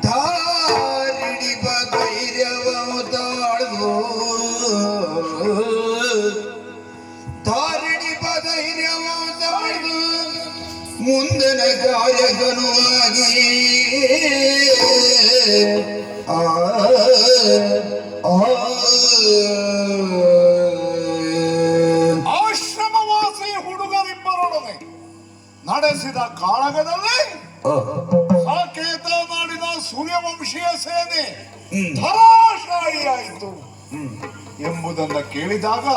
ಧಾರಿಡಿಬ ಧೈರ್ಯವ ತಾಳ್ದು ಧಾರಿಡಿಬ ಧೈರ್ಯವ ತಾಳ್ದು ಮುಂದಿನ ಕಾರ್ಯಗನುವಾಗಿ ಆಶ್ರಮವಾಸಿ ಹುಡುಗರಿಬ್ಬರೊಡನೆ ನಡೆಸಿದ ಕಾಳಗದಲ್ಲಿ ಸಾಕೇತ ಮಾಡಿದ ಸೂರ್ಯವಂಶೀಯ ಸೇನೆ ಧರಾಶಾಯಿಯಾಯಿತು ಎಂಬುದನ್ನು ಕೇಳಿದಾಗ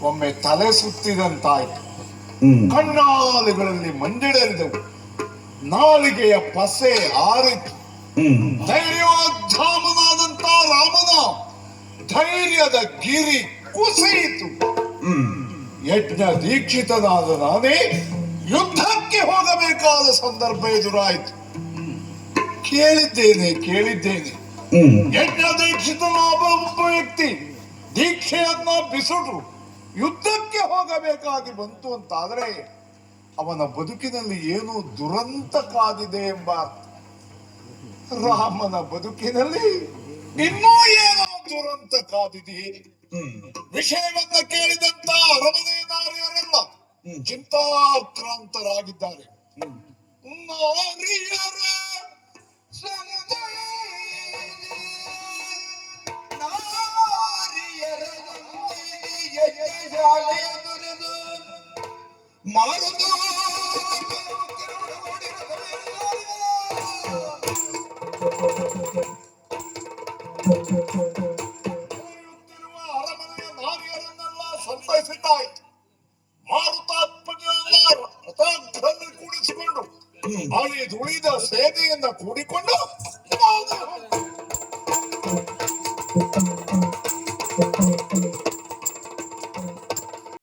ಒಮ್ಮೆ ತಲೆ ಸುತ್ತಿದಂತಾಯಿತು. ಕಣ್ಣಾಲಿಗಳಲ್ಲಿ ಮಂಜಿಡರಿದವು, ನಾಲಿಗೆಯ ಪಸೆ ಆರಿತು. ಧೈರ್ಯೋದ್ಧಾಮನಾದಂತ ರಾಮನ ಧೈರ್ಯದ ಗಿರಿ ಕುಸಿಯಿತು. ಯಜ್ಞ ದೀಕ್ಷಿತನಾದ ನಾನೇ ಯುದ್ಧಕ್ಕೆ ಹೋಗಬೇಕಾದ ಸಂದರ್ಭ ಎದುರಾಯಿತು. ಕೇಳಿದ್ದೇನೆ ಯಜ್ಞ ದೀಕ್ಷಿತನಾದ ಒಬ್ಬ ವ್ಯಕ್ತಿ ದೀಕ್ಷೆಯನ್ನ ಬಿಸುಟು ಯುದ್ಧಕ್ಕೆ ಹೋಗಬೇಕಾಗಿ ಬಂತು ಅಂತಾದ್ರೆ ಅವನ ಬದುಕಿನಲ್ಲಿ ಏನು ದುರಂತ ಕಾದಿದೆ ಎಂಬ ರಾಮನ ಬದುಕಿನಲ್ಲಿ ಇನ್ನೂ ಏನೋ ದುರಂತ ಕಾದಿದೆಯೇ? ವಿಷಯವನ್ನ ಕೇಳಿದಂತ ಅರಮನೆ ನಾರಿಯರೆಲ್ಲ ಚಿಂತಾಕ್ರಾಂತರಾಗಿದ್ದಾರೆ. ನಾರಿಯರ ಮಾರುದು ಅರಮನೆಯ ನಾರಿಯರನ್ನೆಲ್ಲ ಸಂತೈಸಿದ್ದಾಯಿತು. ಮಾರುತಾತ್ಮಜನೆಲ್ಲ ರಥಾಂಗದಲ್ಲಿ ಕೂಡಿಸಿಕೊಂಡು ಅಲ್ಲಿ ಉಳಿದ ಸೇನೆಯನ್ನ ಕೂಡಿಕೊಂಡು